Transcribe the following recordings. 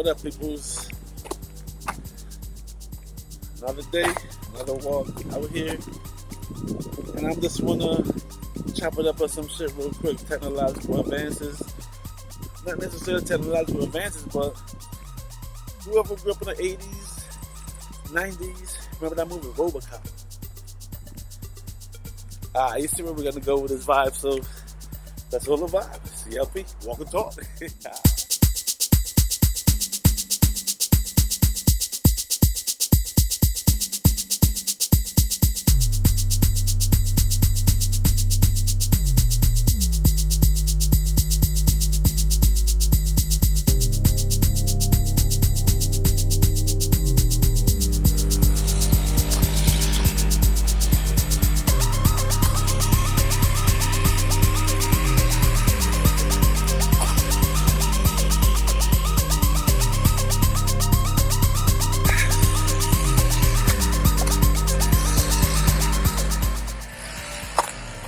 What up, peoples? Another day, another walk out here, and I'm just wanna chop it up on some shit real quick. Technological advances, not necessarily technological advances, but whoever grew up in the 80s, 90s, remember that movie Robocop? You see where we're gonna go with this vibe, so that's all the vibe. CLP, walk and talk.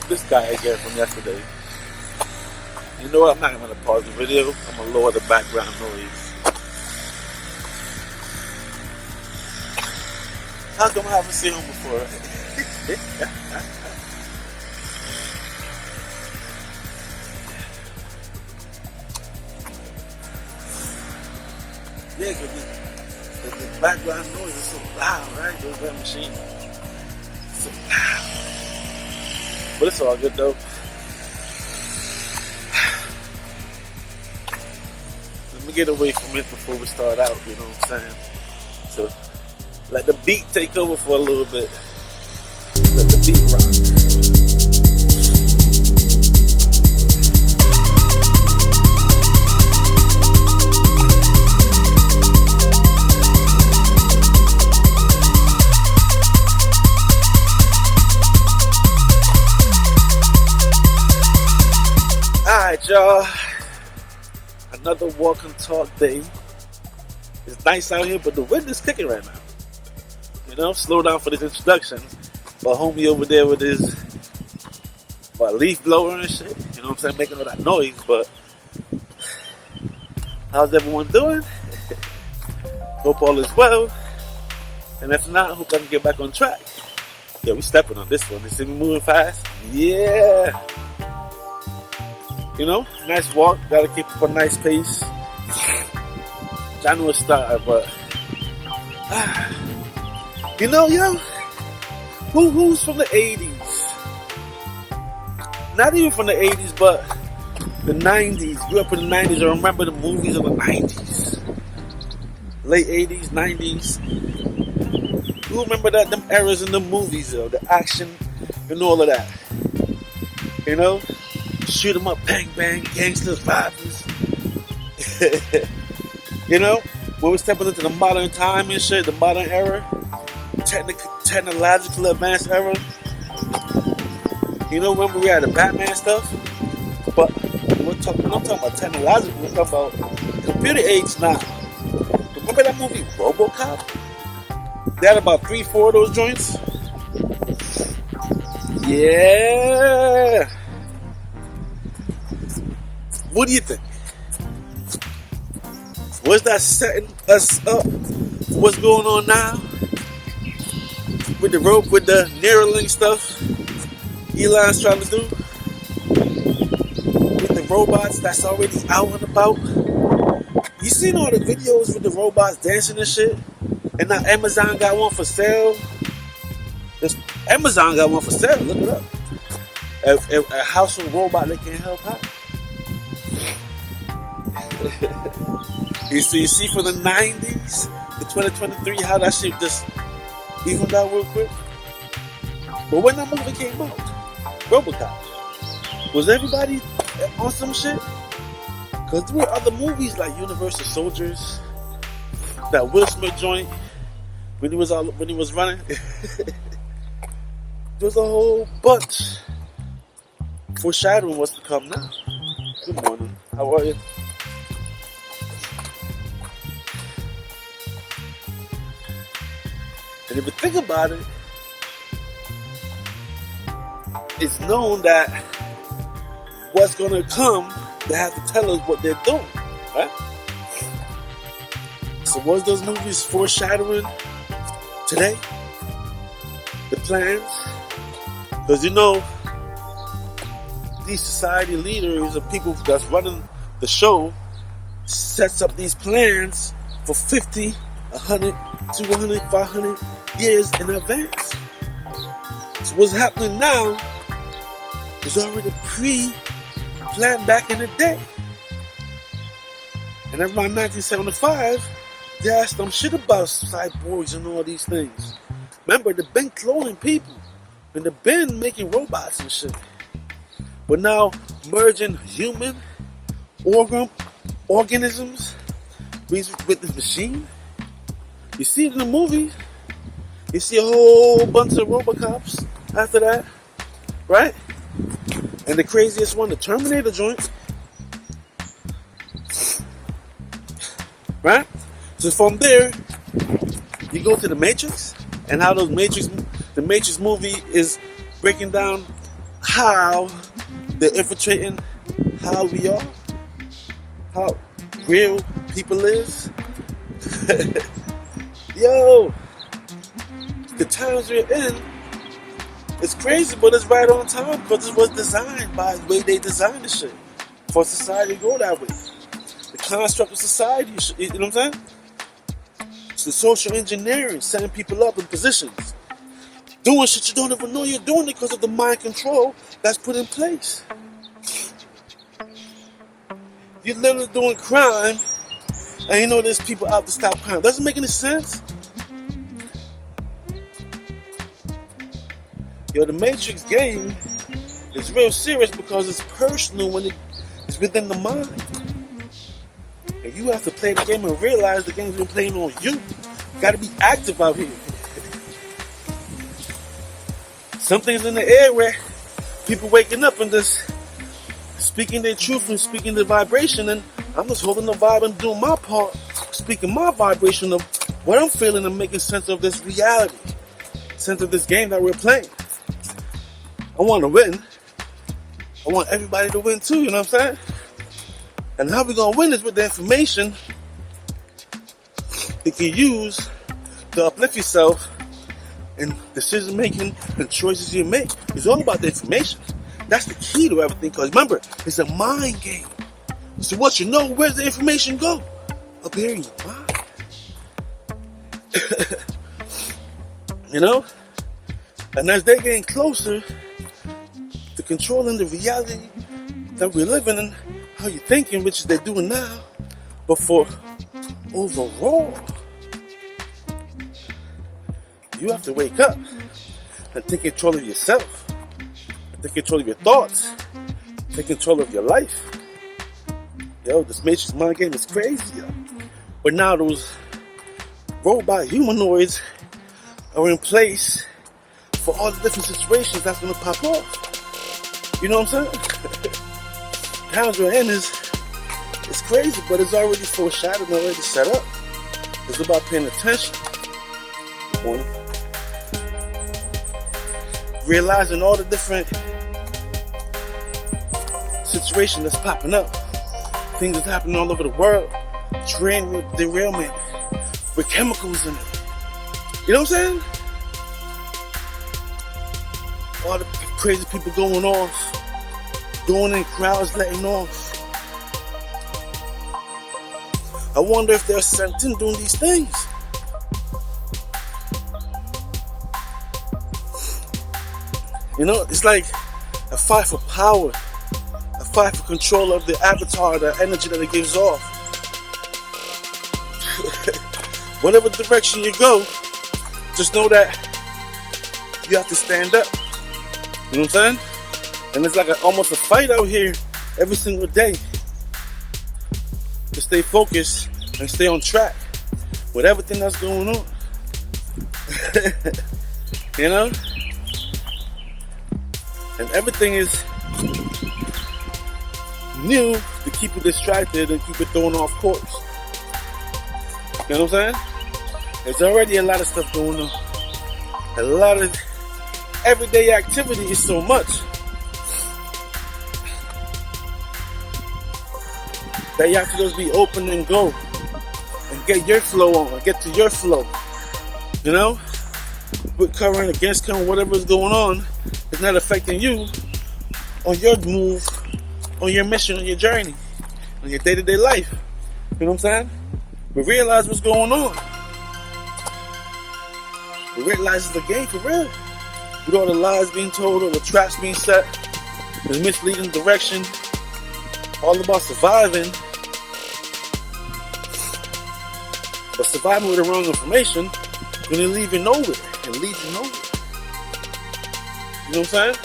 This guy again from yesterday. You know what? I'm not going to pause the video. I'm going to lower the background noise. How come I haven't seen him before? Yeah, because the background noise is so loud, right? That machine. So loud. But it's all good though. Let me get away from it before we start out, you know what I'm saying? So let the beat take over for a little bit. Let the beat rock. Alright, y'all, another walk and talk day. It's nice out here, but the wind is kicking right now. You know, slow down for this introduction. But homie over there with his leaf blower and shit, you know what I'm saying, making all that noise. But how's everyone doing? Hope all is well. And if not, hope I can get back on track. Yeah, we stepping on this one. You see me moving fast? Yeah. You know, nice walk. Gotta keep up a nice pace. I know it's started, but you know, yo, who's from the 80s? Not even from the 80s, but the 90s. Grew up in the 90s. I remember the movies of the 90s, late 80s, 90s. Who remember that? Them eras in the movies, though, the action and all of that. You know. Shoot 'em up, bang bang, gangsters, vibes. You know, when we're stepping into the modern time and shit, the modern era, technological advanced era. You know, remember we had the Batman stuff, but when I'm talking about technological, we're talking about computer age now. Remember that movie RoboCop? They had about 3-4 of those joints. Yeah. What do you think? Was that setting us up for what's going on now? With the rope, with the Neuralink stuff Elon's trying to do? With the robots that's already out and about? You seen all the videos with the robots dancing and shit? And now Amazon got one for sale? Amazon got one for sale, look it up. A household robot that can help out. You see from the 90s to 2023 how that shit just evened out real quick. But when that movie came out, RoboCop, was everybody on some shit? Because there were other movies like Universal Soldiers, that Will Smith joint when he was running. There was a whole bunch foreshadowing what's to come now. Good morning. How are you? And if you think about it, it's known that what's going to come, they have to tell us what they're doing, right? So was those movies foreshadowing today? The plans? Because you know, these society leaders and people that's running the show sets up these plans for 50, 100, 200, 500 years in advance. So what's happening now is already pre-planned back in the day. And around 1975, they asked them shit about cyborgs and all these things. Remember, they've been cloning people and they've been making robots and shit. But now, merging human organisms with this machine. You see it in the movie. You see a whole bunch of Robocops after that, right? And the craziest one, the Terminator joint, right? So from there, you go to the Matrix, and how the Matrix movie is breaking down how they're infiltrating how we are, how real people is. Yo, the times we're in, it's crazy, but it's right on time because it was designed by the way they designed the shit for society to go that way. The construct of society, you know what I'm saying? It's the social engineering, setting people up in positions, doing shit you don't even know you're doing it because of the mind control that's put in place. You're literally doing crime, and you know there's people out to stop crime. Doesn't make any sense. Yo, the Matrix game is real serious because it's personal when it's within the mind. And you have to play the game and realize the game's been playing on you. You gotta be active out here. Something's in the air where people waking up and just speaking their truth and speaking their vibration, and I'm just holding the vibe and doing my part, speaking my vibration of what I'm feeling and making sense of this reality, sense of this game that we're playing. I want to win. I want everybody to win too, you know what I'm saying? And how we going to win is with the information you can use to uplift yourself and decision making and choices you make. It's all about the information. That's the key to everything, because remember, it's a mind game. So once you know, where's the information go? Up here in your mind. You know? And as they're getting closer to controlling the reality that we're living in, how you're thinking, which they're doing now, but for overall, you have to wake up and take control of yourself. Take control of your thoughts. Take control of your life. Yo, this Matrix mind game is crazy, yo. But now those robot humanoids are in place for all the different situations that's going to pop off. You know what I'm saying? Times we're in is crazy, but it's already foreshadowed and already set up. It's about paying attention. Realizing all the different situations that's popping up. Things that's happening all over the world. Train with derailment. With chemicals in it. You know what I'm saying? All the crazy people going off. Going in crowds, letting off. I wonder if they're sent in doing these things. You know, it's like a fight for power. A fight for control of the avatar, the energy that it gives off. Whatever direction you go, just know that you have to stand up. You know what I'm saying? And it's like almost a fight out here every single day to stay focused and stay on track with everything that's going on. You know? And everything is new to keep you distracted and keep it thrown off course. You know what I'm saying? There's already a lot of stuff going on. A lot of everyday activity is so much that you have to just be open and go and get your flow on, get to your flow. You know, with current, against current, whatever is going on, it's not affecting you on your move, on your mission, on your journey, on your day-to-day life. You know what I'm saying? We realize what's going on. We realize it's the game for real. With all the lies being told, all the traps being set, the misleading direction, all about surviving. But surviving with the wrong information gonna leave you nowhere and lead you nowhere. You know what I'm saying?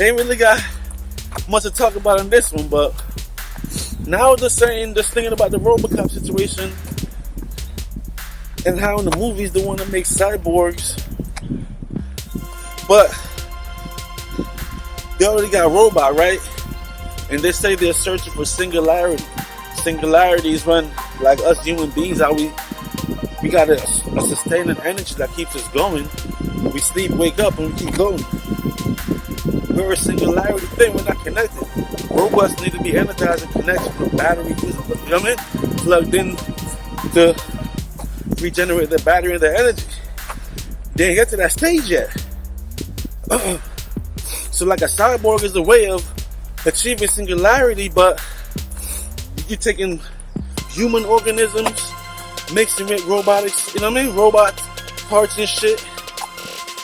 Ain't really got much to talk about in this one, but now just thinking about the RoboCop situation and how in the movies they want to make cyborgs, but they already got robot, right? And they say they're searching for singularity. Singularity is when, like us human beings, how we got a sustaining energy that keeps us going. We sleep, wake up, and we keep going. We're a singularity thing. We're not connected. Robots need to be energized and connected with battery. You know what I mean? Plugged in to regenerate their battery and their energy. They ain't get to that stage yet. So like a cyborg is a way of achieving singularity, but you're taking human organisms, mixing with robotics, you know what I mean? Robot parts and shit.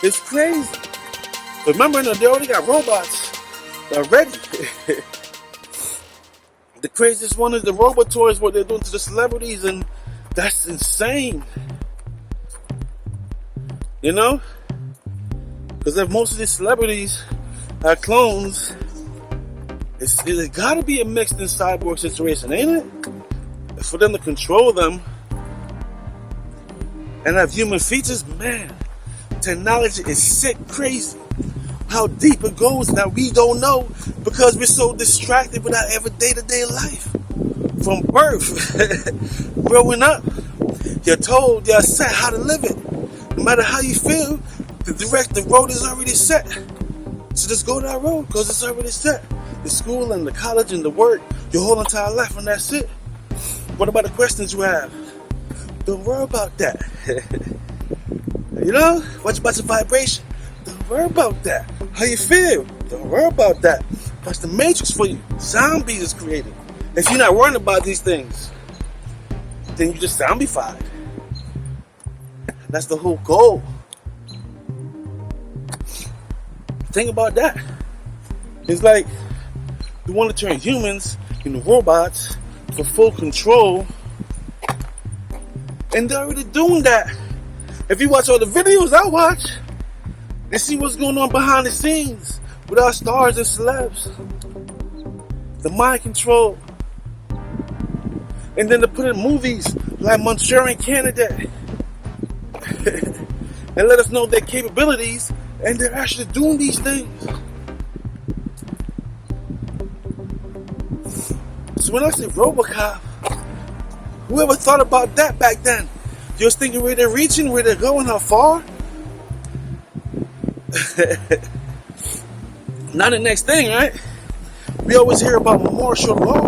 It's crazy. But remember, they already got robots already. The craziest one is the robotoids, what they're doing to the celebrities, and that's insane. You know? Because if most of these celebrities are clones, it's gotta be a mixed in cyborg situation, ain't it? For them to control them and have human features, man, technology is sick crazy. How deep it goes that we don't know because we're so distracted with our every day-to-day life. From birth, growing up, you're told, you're set how to live it. No matter how you feel, the road is already set. So just go that road because it's already set. The school and the college and the work, your whole entire life, and that's it. What about the questions you have? Don't worry about that. You know, watch about your vibration. Don't worry about that. How you feel? Don't worry about that. That's the matrix for you. Zombies is created. If you're not worrying about these things, then you just zombified. That's the whole goal. Think about that. It's like you want to turn humans into robots for full control, and they're already doing that. If you watch all the videos I watch and see what's going on behind the scenes with our stars and celebs, the mind control, and then to put in movies like Manchurian Candidate and let us know their capabilities, and they're actually doing these things. So when I say RoboCop, whoever thought about that back then? You was thinking where they're reaching, where they're going, how far? Now the next thing, right? We always hear about martial law,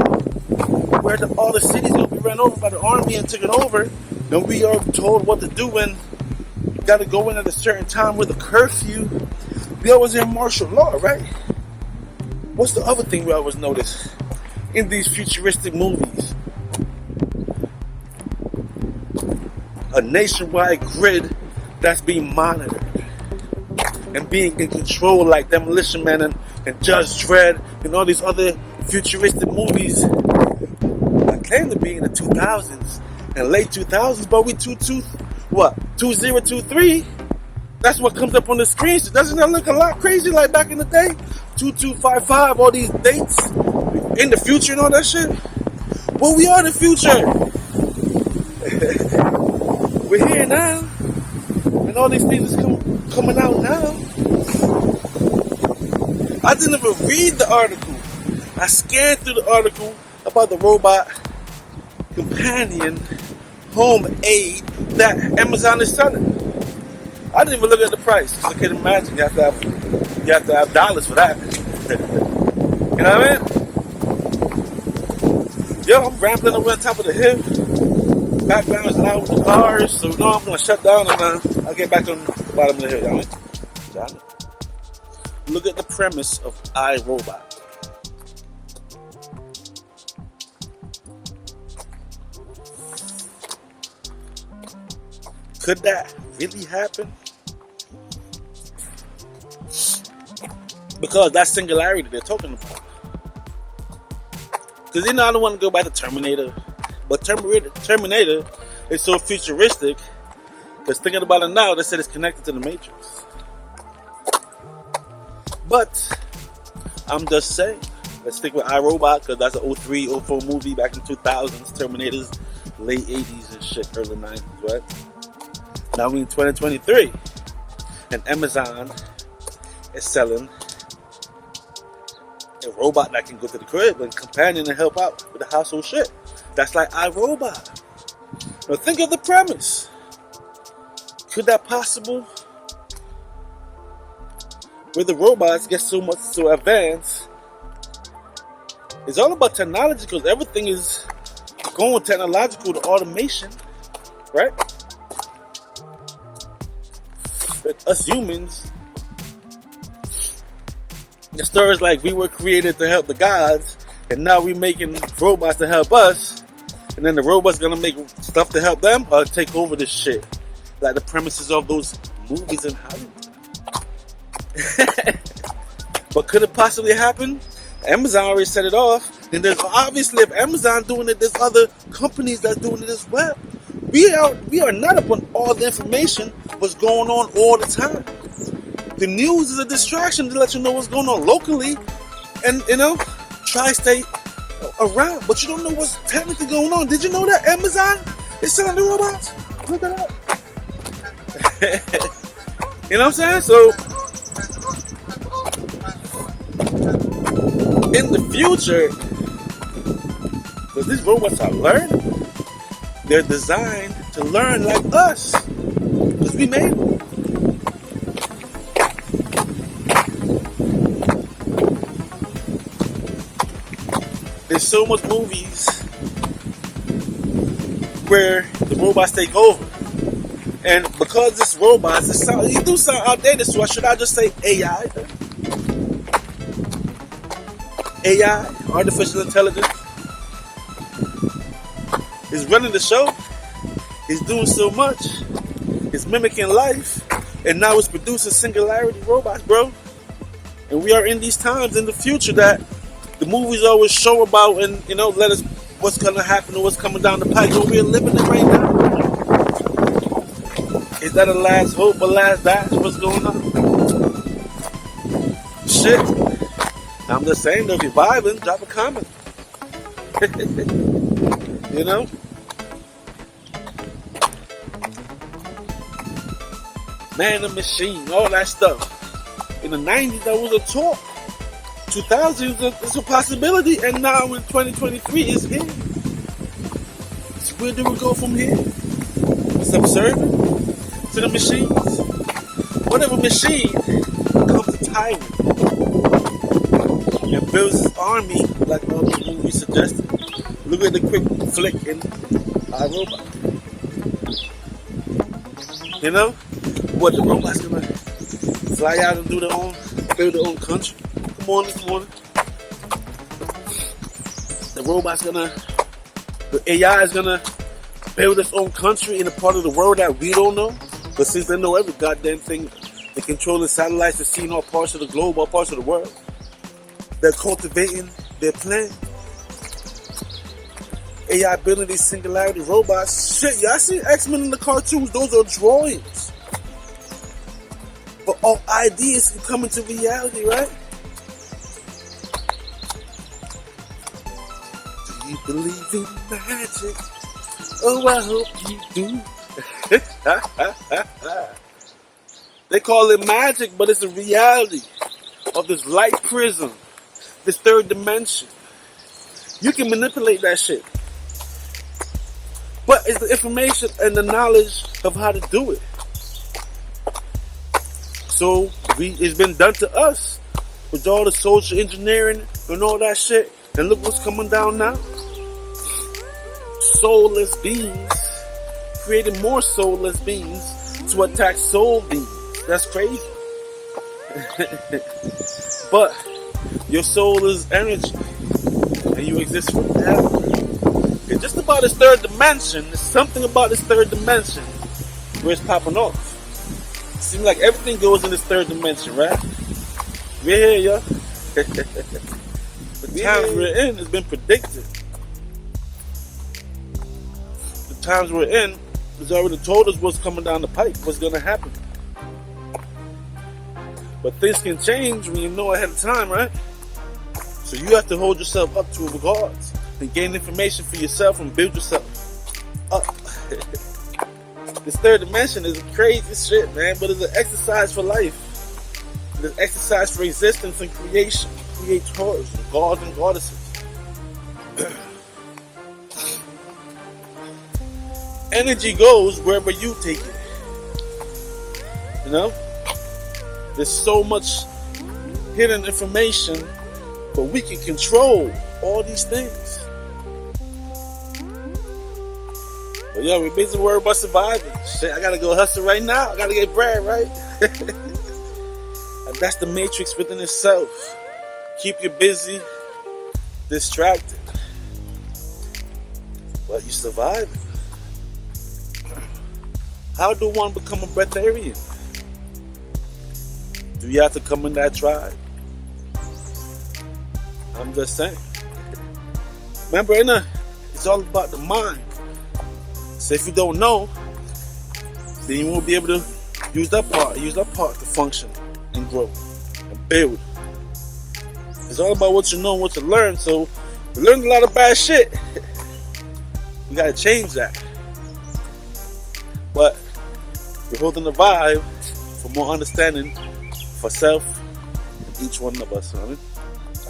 where all the cities going to be run over by the army and taken over, and we are told what to do when you got to go in at a certain time with a curfew. We always hear martial law, right? What's the other thing we always notice in these futuristic movies? A nationwide grid that's being monitored and being in control, like Demolition Man and Judge Dredd and all these other futuristic movies that claim to be in the 2000s and late 2000s, but we 2023. That's what comes up on the screen. So doesn't that look a lot crazy like back in the day? 2255, all these dates in the future and all that shit. Well, we are the future. We're here now, and all these things is coming out now. I didn't even read the article. I scanned through the article about the robot companion home aid that Amazon is selling. I didn't even look at the price, because I can imagine you have to have dollars for that. You know what I mean? Yo, I'm rambling over on top of the hill. Background is loud with the cars, so no, I'm gonna shut down and I'll get back on the bottom of the hill, y'all. Look at the premise of iRobot. Could that really happen? Because that singularity they're talking about. Because I don't want to go back to Terminator. But Terminator is so futuristic. Because thinking about it now, they said it's connected to the Matrix. But I'm just saying, let's stick with iRobot, because that's an 03, 04 movie back in 2000s. Terminator's late 80s and shit, early 90s, right? Now we're in 2023, and Amazon is selling a robot that can go to the crib and companion and help out with the household shit. That's like iRobot. Now think of the premise. Could that possible? Where the robots get so much so advanced. It's all about technology, because everything is going technological to automation, right? But us humans, the story is like we were created to help the gods, and now we're making robots to help us, and then the robots gonna make stuff to help them or take over this shit, like the premises of those movies in Hollywood. But could it possibly happen? Amazon already set it off, and there's obviously, if Amazon doing it, there's other companies that's doing it as well. We are not up on all the information what's going on all the time. The news is a distraction to let you know what's going on locally, and try to stay around, but you don't know what's technically going on. Did you know that Amazon is selling the robots? Look it up. You know what I'm saying? So in the future, because these robots are learning, they're designed to learn like us, because we made them. There's so much movies where the robots take over, and because it's robots, it do sound outdated. So should I just say AI? AI, artificial intelligence, is running the show. It's doing so much. It's mimicking life, and now it's producing singularity robots, bro. And we are in these times in the future that the movies always show about, and let us what's gonna happen and what's coming down the pipe. So we're living it right now. Is that a last hope, a last dash? What's going on? Shit. I'm just saying, though, if you're vibing, drop a comment. Man, the machine, all that stuff. In the 90s, that was a talk. 2000s, it's a possibility, and now in 2023, it's here. So where do we go from here? Subservient to the machines. Whatever machine becomes a tyrant and builds his army like all the movies suggested. Look at the quick flick in iRobot. What, the robot's gonna fly out and build their own country? Come on. The AI is gonna build its own country in a part of the world that we don't know. But since they know every goddamn thing, they're controlling satellites to see in all parts of the globe, all parts of the world. They're cultivating their plan. AI building these singularity robots. Shit, y'all see X-Men in the cartoons? Those are drawings. But all ideas can come into reality, right? Do you believe in magic? Oh, I hope you do. They call it magic, but it's a reality of this light prism, this third dimension. You can manipulate that shit. But it's the information and the knowledge of how to do it. So it's been done to us with all the social engineering and all that shit. And look what's coming down now. soulless beings created more soulless beings to attack soul beings. That's crazy. But your soul is energy, and you exist forever. It's just about this third dimension. There's something about this third dimension where it's popping off. It seems like everything goes in this third dimension, right? We're here, yo. The times we're in has been predicted. The times we're in has already told us what's coming down the pipe, what's going to happen. But things can change when you know ahead of time, right? So you have to hold yourself up to regards and gain information for yourself and build yourself up. This third dimension is crazy shit, man, but it's an exercise for life. It's an exercise for existence and creation. Creators and gods and goddesses. Energy goes wherever you take it. You know? There's so much hidden information, but we can control all these things. But yo, we're busy worried about surviving. Shit, I gotta go hustle right now. I gotta get bread, right? And that's the matrix within itself. Keep you busy, distracted. But you survive. How do one become a breatharian? Do you have to come in that tribe? I'm just saying. Remember, it's all about the mind. So if you don't know, then you won't be able to use that part to function and grow and build. It's all about what you know and what you learn. So we learned a lot of bad shit. We gotta change that. But we're holding the vibe for more understanding for self and each one of us. You know what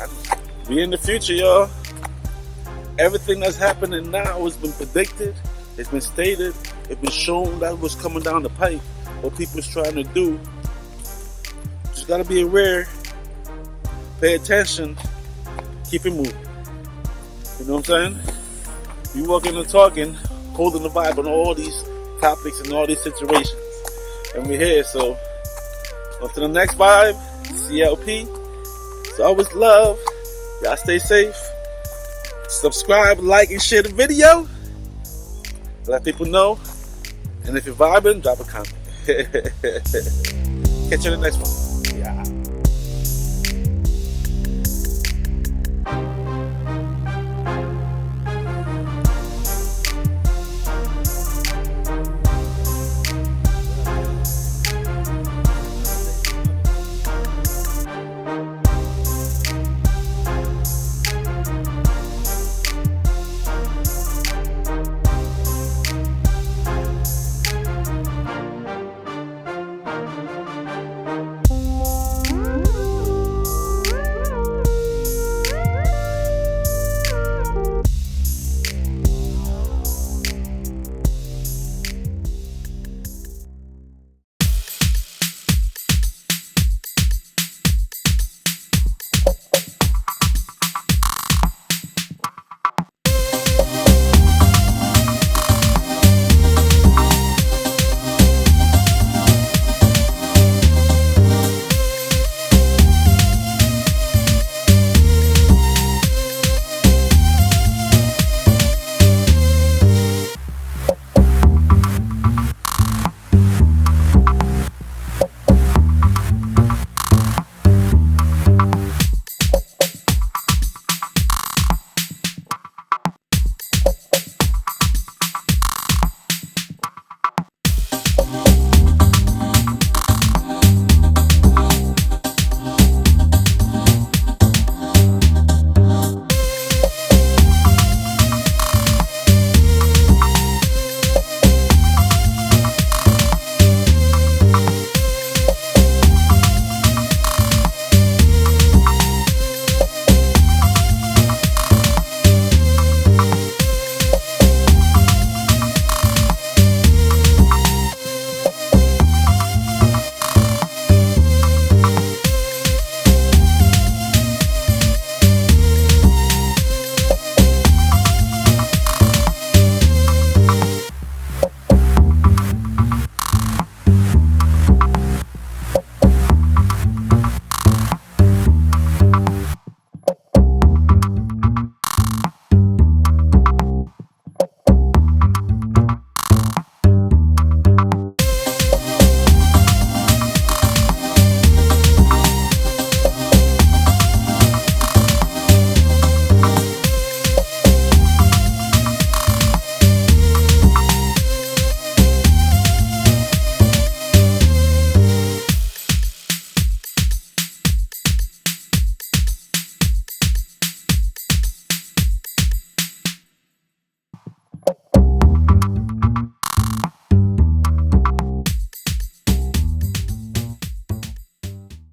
I mean? We in the future, y'all. Everything that's happening now has been predicted. It's been stated. It's been shown that what's coming down the pipe. What people's trying to do. Just gotta be aware. Pay attention. Keep it moving. You know what I'm saying? You walking and talking, holding the vibe on all these topics and all these situations. And we're here, so on to the next vibe. CLP. It's always love. Y'all stay safe. Subscribe, like, and share the video. Let people know. And if you're vibing, drop a comment. Catch you in the next one.